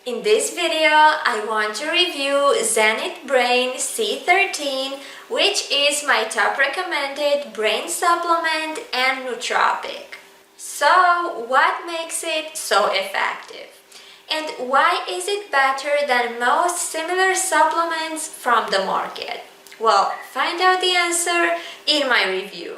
In this video, I want to review Zenith Brain C13, which is my top recommended brain supplement and nootropic. So, what makes it so effective? And why is it better than most similar supplements from the market? Well, find out the answer in my review.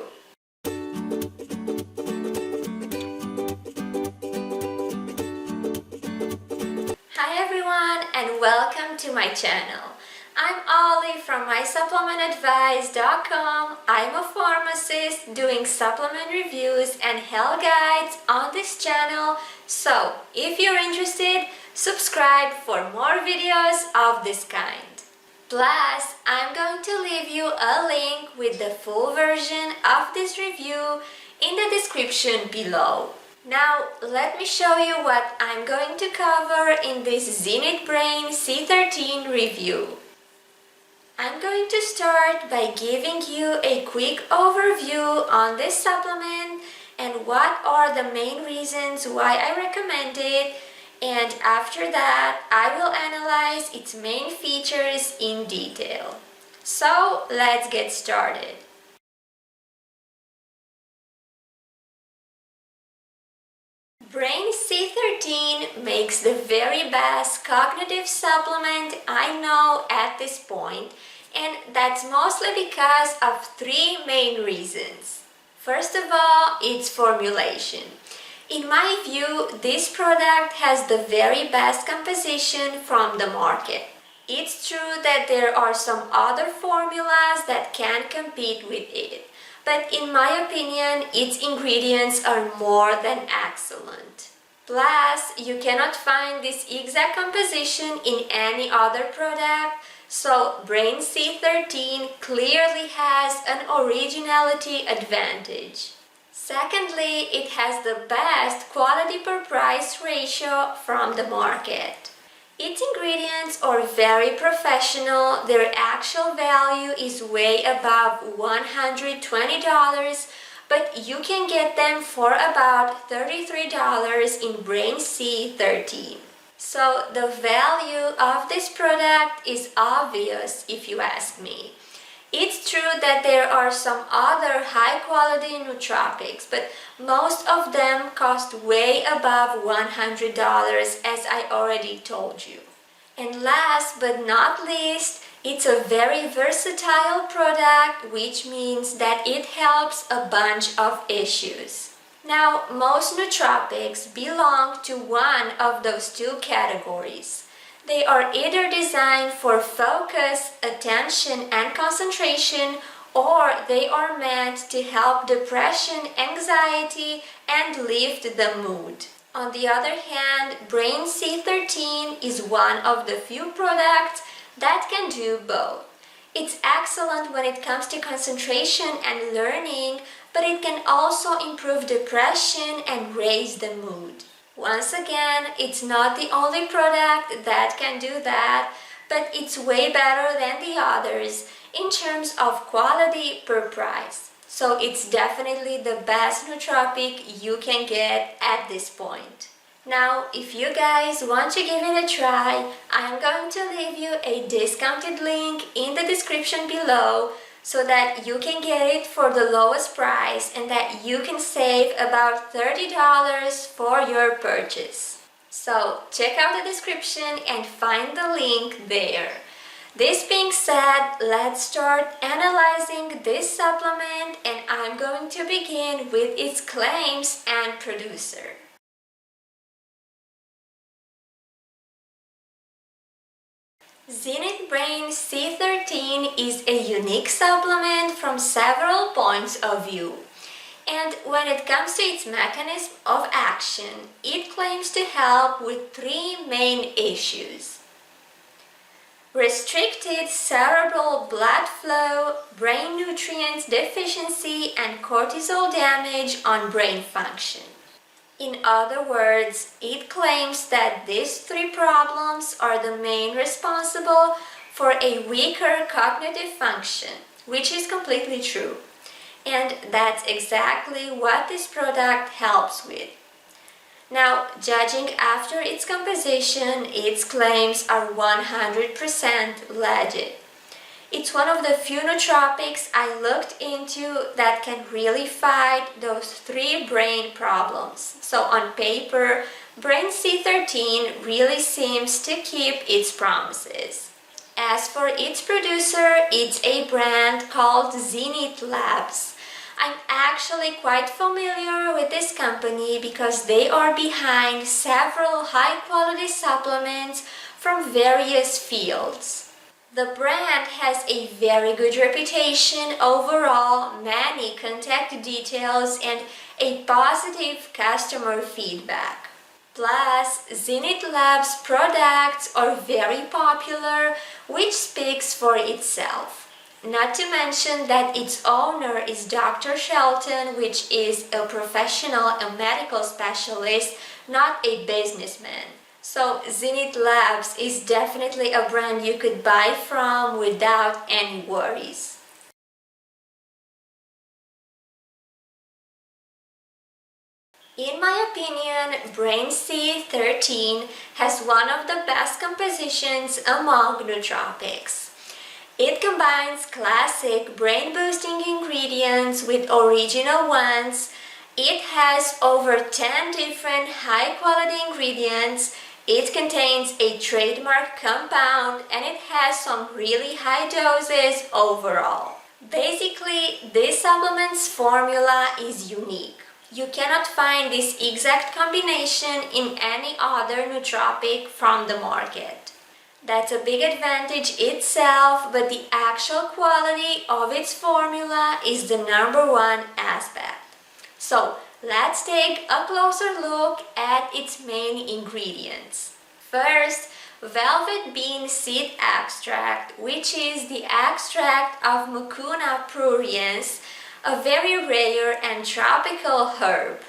Hi everyone and welcome to my channel. I'm Ollie from mysupplementadvice.com. I'm a pharmacist doing supplement reviews and health guides on this channel. So if you're interested, subscribe for more videos of this kind. Plus, I'm going to leave you a link with the full version of this review in the description below. Now, let me show you what I'm going to cover in this Zenith Brain C13 review. I'm going to start by giving you a quick overview on this supplement and what are the main reasons why I recommend it, and after that I will analyze its main features in detail. So, let's get started. Brain C13 makes the very best cognitive supplement I know at this point, and that's mostly because of three main reasons. First of all, its formulation. In my view, this product has the very best composition from the market. It's true that there are some other formulas that can compete with it, but in my opinion, its ingredients are more than excellent. Plus, you cannot find this exact composition in any other product, so Brain C13 clearly has an originality advantage. Secondly, it has the best quality per price ratio from the market. Its ingredients are very professional. Their actual value is way above $120, but you can get them for about $33 in Brain C13. So the value of this product is obvious if you ask me. It's true that there are some other high-quality nootropics, but most of them cost way above $100, as I already told you. And last but not least, it's a very versatile product, which means that it helps a bunch of issues. Now, most nootropics belong to one of those two categories. They are either designed for focus, attention, and concentration, or they are meant to help depression, anxiety, and lift the mood. On the other hand, Brain C13 is one of the few products that can do both. It's excellent when it comes to concentration and learning, but it can also improve depression and raise the mood. Once again, it's not the only product that can do that, but it's way better than the others in terms of quality per price. So it's definitely the best nootropic you can get at this point. Now, if you guys want to give it a try, I'm going to leave you a discounted link in the description below so that you can get it for the lowest price and that you can save about $30 for your purchase. So check out the description and find the link there. This being said, let's start analyzing this supplement, and I'm going to begin with its claims and producer. Zenith Brain C13 is a unique supplement from several points of view. And when it comes to its mechanism of action, it claims to help with three main issues: restricted cerebral blood flow, brain nutrients deficiency, and cortisol damage on brain function. In other words, it claims that these three problems are the main responsible for a weaker cognitive function, which is completely true. And that's exactly what this product helps with. Now, judging after its composition, its claims are 100% legit. It's one of the few nootropics I looked into that can really fight those 3 brain problems. So on paper, Brain C13 really seems to keep its promises. As for its producer, it's a brand called Zenith Labs. I'm actually quite familiar with this company because they are behind several high-quality supplements from various fields. The brand has a very good reputation overall, many contact details, and a positive customer feedback. Plus, Zenith Labs products are very popular, which speaks for itself. Not to mention that its owner is Dr. Shelton, which is a professional, a medical specialist, not a businessman. So Zenith Labs is definitely a brand you could buy from without any worries. In my opinion, Brain C13 has one of the best compositions among nootropics. It combines classic brain-boosting ingredients with original ones. It has over 10 different high-quality ingredients. It contains a trademark compound and it has some really high doses overall. Basically, this supplement's formula is unique. You cannot find this exact combination in any other nootropic from the market. That's a big advantage itself, but the actual quality of its formula is the #1 aspect. So, let's take a closer look at its main ingredients. First, velvet bean seed extract, which is the extract of Mucuna pruriens, a very rare and tropical herb.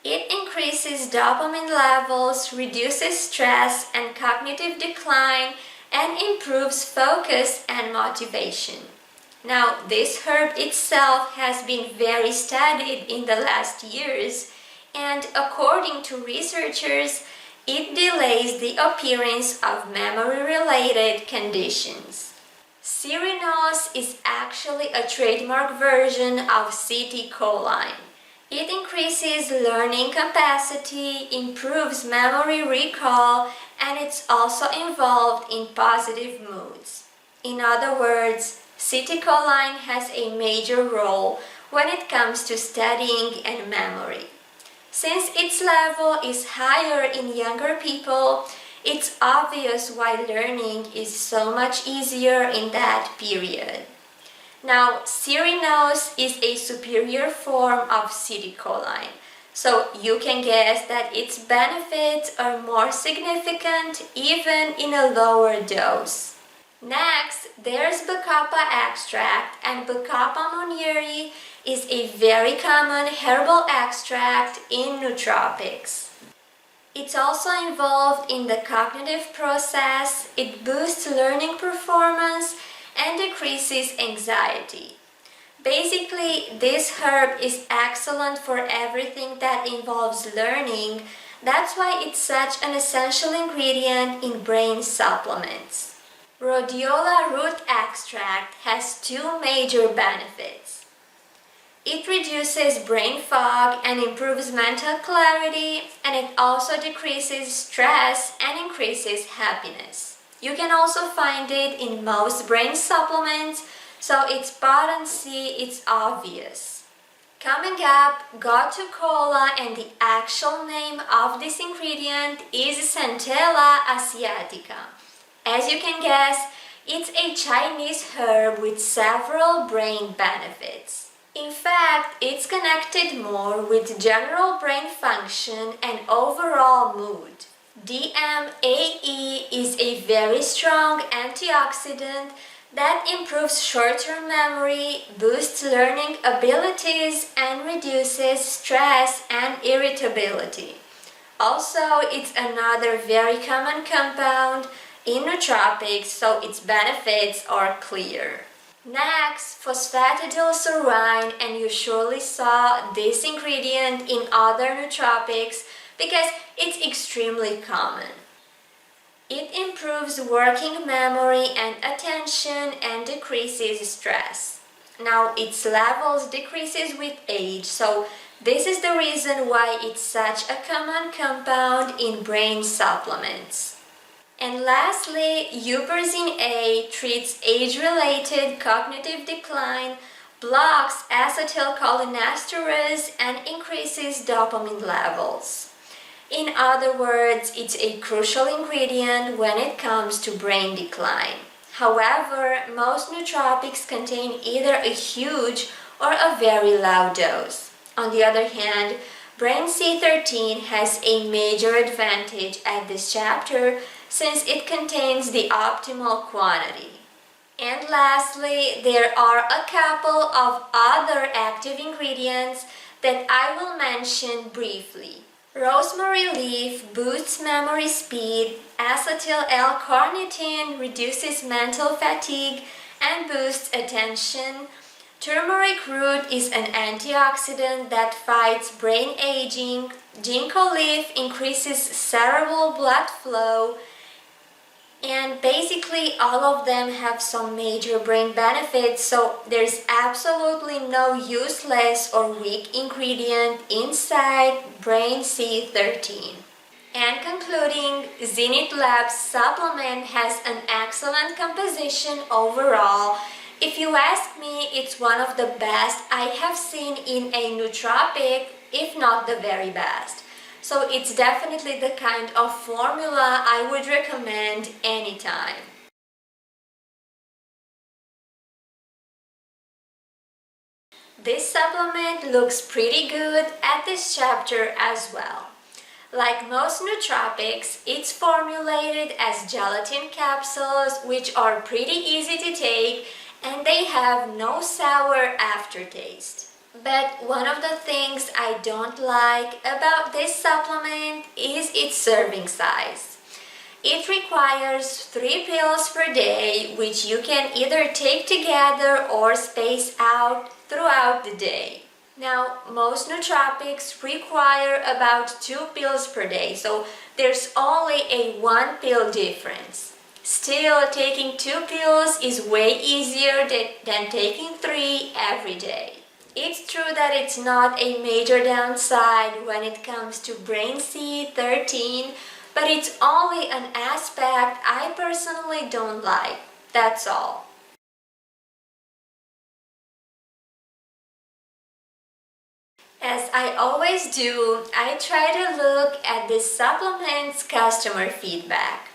It increases dopamine levels, reduces stress and cognitive decline, and improves focus and motivation. Now, this herb itself has been very studied in the last years, and according to researchers, it delays the appearance of memory-related conditions. Cyrinose is actually a trademark version of acetylcholine. It increases learning capacity, improves memory recall, and it's also involved in positive moods. In other words, acetylcholine has a major role when it comes to studying and memory. Since its level is higher in younger people, it's obvious why learning is so much easier in that period. Now, Cyrinose is a superior form of acetylcholine, so you can guess that its benefits are more significant even in a lower dose. Next, there's Bacopa extract, and Bacopa monnieri is a very common herbal extract in nootropics. It's also involved in the cognitive process, it boosts learning performance, and decreases anxiety. Basically, this herb is excellent for everything that involves learning. That's why it's such an essential ingredient in brain supplements. Rhodiola root extract has 2 major benefits. It reduces brain fog and improves mental clarity, and it also decreases stress and increases happiness. You can also find it in most brain supplements, so its potency is obvious. Coming up, Gotu Kola, and the actual name of this ingredient is Centella asiatica. As you can guess, it's a Chinese herb with several brain benefits. In fact, it's connected more with general brain function and overall mood. DMAE is a very strong antioxidant that improves short-term memory, boosts learning abilities, and reduces stress and irritability. Also, it's another very common compound in nootropics, so its benefits are clear. Next, phosphatidylserine, and you surely saw this ingredient in other nootropics, because it's extremely common. It improves working memory and attention and decreases stress. Now its levels decreases with age, so this is the reason why it's such a common compound in brain supplements. And lastly, Huperzine A treats age-related cognitive decline, blocks acetylcholinesterase, and increases dopamine levels. In other words, it's a crucial ingredient when it comes to brain decline. However, most nootropics contain either a huge or a very low dose. On the other hand, Brain C13 has a major advantage at this chapter since it contains the optimal quantity. And lastly, there are a couple of other active ingredients that I will mention briefly. Rosemary leaf boosts memory speed, acetyl L-carnitine reduces mental fatigue and boosts attention. Turmeric root is an antioxidant that fights brain aging. Ginkgo leaf increases cerebral blood flow. And basically all of them have some major brain benefits, so there's absolutely no useless or weak ingredient inside Brain C13. And concluding, Zenith Labs supplement has an excellent composition overall. If you ask me, it's one of the best I have seen in a nootropic, if not the very best. So it's definitely the kind of formula I would recommend anytime. This supplement looks pretty good at this chapter as well. Like most nootropics, it's formulated as gelatin capsules, which are pretty easy to take, and they have no sour aftertaste. But one of the things I don't like about this supplement is its serving size. It requires 3 pills per day, which you can either take together or space out throughout the day. Now, most nootropics require about 2 pills per day, so there's only a 1 pill difference. Still, taking 2 pills is way easier than taking 3 every day. It's true that it's not a major downside when it comes to Brain C13, but it's only an aspect I personally don't like. That's all. As I always do, I try to look at this supplement's customer feedback.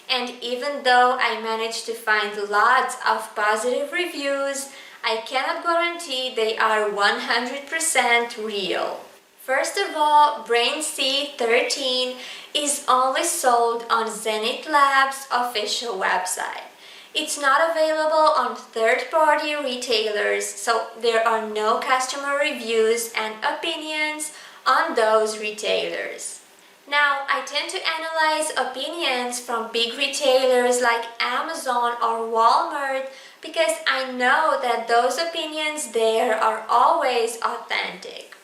And even though I managed to find lots of positive reviews, I cannot guarantee they are 100% real. First of all, Brain C13 is only sold on Zenith Labs' official website. It's not available on third-party retailers, so there are no customer reviews and opinions on those retailers. Now, I tend to analyze opinions from big retailers like Amazon or Walmart because I know that those opinions there are always authentic.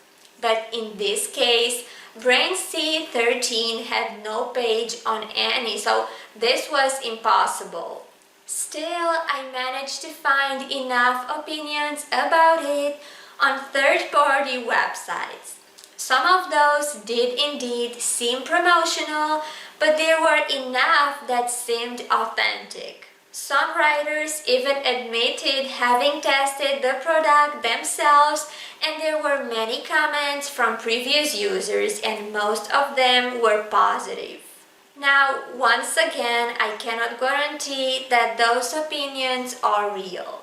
But in this case, Brain C13 had no page on any, so this was impossible. Still, I managed to find enough opinions about it on third-party websites. Some of those did indeed seem promotional, but there were enough that seemed authentic. Some writers even admitted having tested the product themselves, and there were many comments from previous users, and most of them were positive. Now, once again, I cannot guarantee that those opinions are real,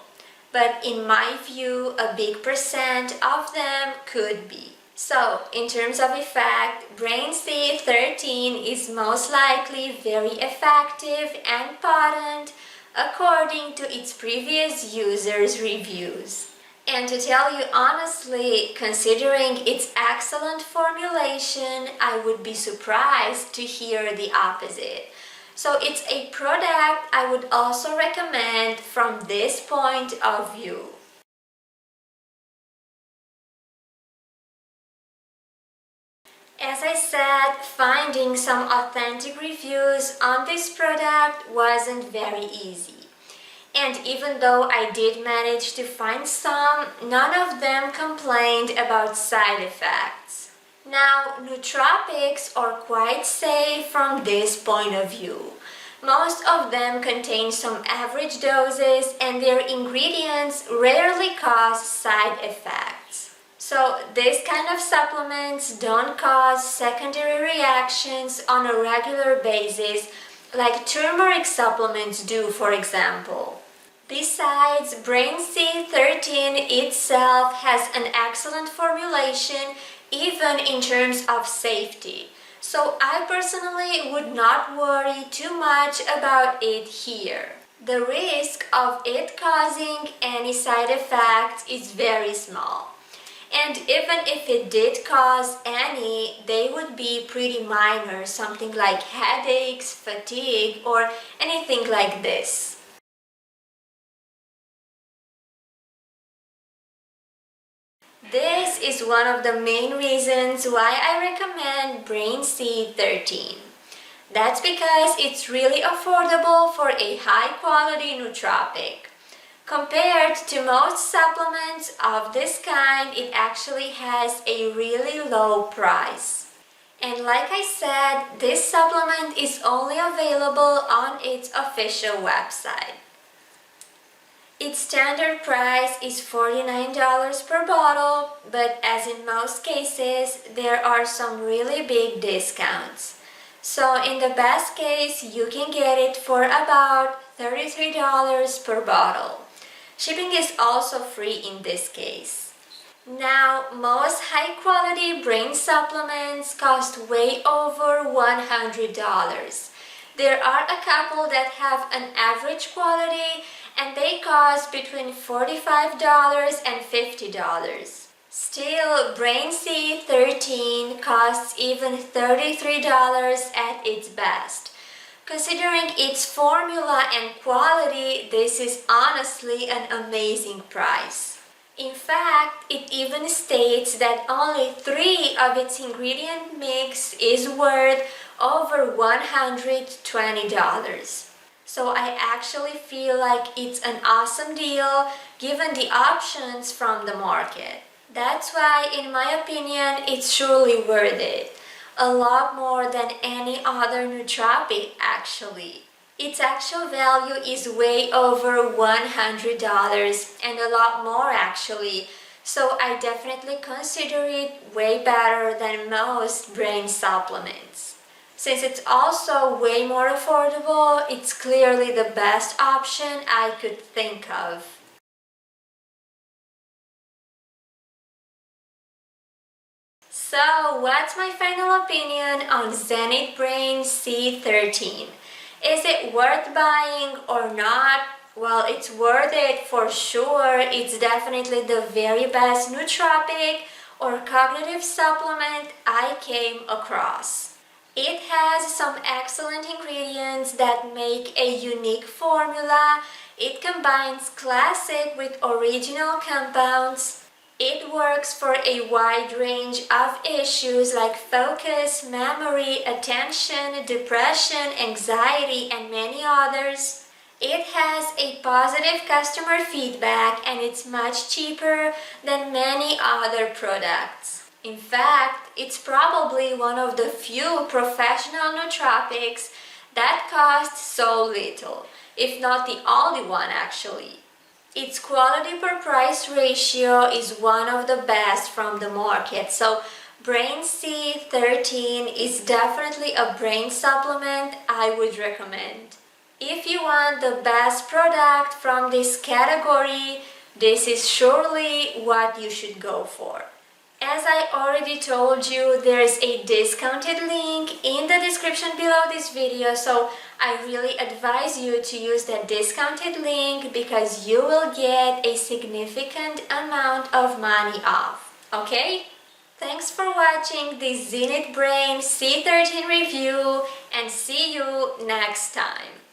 but in my view, a big percent of them could be. So, in terms of effect, Brain C13 is most likely very effective and potent according to its previous users' reviews. And to tell you honestly, considering its excellent formulation, I would be surprised to hear the opposite. So it's a product I would also recommend from this point of view. As I said, finding some authentic reviews on this product wasn't very easy. And even though I did manage to find some, none of them complained about side effects. Now, nootropics are quite safe from this point of view. Most of them contain some average doses and their ingredients rarely cause side effects. So these kind of supplements don't cause secondary reactions on a regular basis like turmeric supplements do, for example. Besides, Brain C13 itself has an excellent formulation even in terms of safety. So I personally would not worry too much about it here. The risk of it causing any side effects is very small. And even if it did cause any, they would be pretty minor, something like headaches, fatigue, or anything like this. This is one of the main reasons why I recommend Brain C13. That's because it's really affordable for a high-quality nootropic. Compared to most supplements of this kind, it actually has a really low price. And like I said, this supplement is only available on its official website. Its standard price is $49 per bottle, but as in most cases, there are some really big discounts. So in the best case, you can get it for about $33 per bottle. Shipping is also free in this case. Now, most high-quality brain supplements cost way over $100. There are a couple that have an average quality and they cost between $45 and $50. Still, Brain C13 costs even $33 at its best. Considering its formula and quality, this is honestly an amazing price. In fact, it even states that only 3 of its ingredient mix is worth over $120. So I actually feel like it's an awesome deal given the options from the market. That's why, in my opinion, it's surely worth it. A lot more than any other nootropic actually. Its actual value is way over $100 and a lot more actually. So I definitely consider it way better than most brain supplements. Since it's also way more affordable, it's clearly the best option I could think of. So, what's my final opinion on Zenith Brain C13? Is it worth buying or not? Well, it's worth it for sure. It's definitely the very best nootropic or cognitive supplement I came across. It has some excellent ingredients that make a unique formula. It combines classic with original compounds. It works for a wide range of issues like focus, memory, attention, depression, anxiety, and many others. It has a positive customer feedback and it's much cheaper than many other products. In fact, it's probably one of the few professional nootropics that costs so little, if not the only one actually. Its quality per price ratio is one of the best from the market, so Brain C13 is definitely a brain supplement I would recommend. If you want the best product from this category, this is surely what you should go for. As I already told you, there is a discounted link in the description below this video, so I really advise you to use that discounted link because you will get a significant amount of money off, okay? Thanks for watching this Zenith Brain C13 review and see you next time.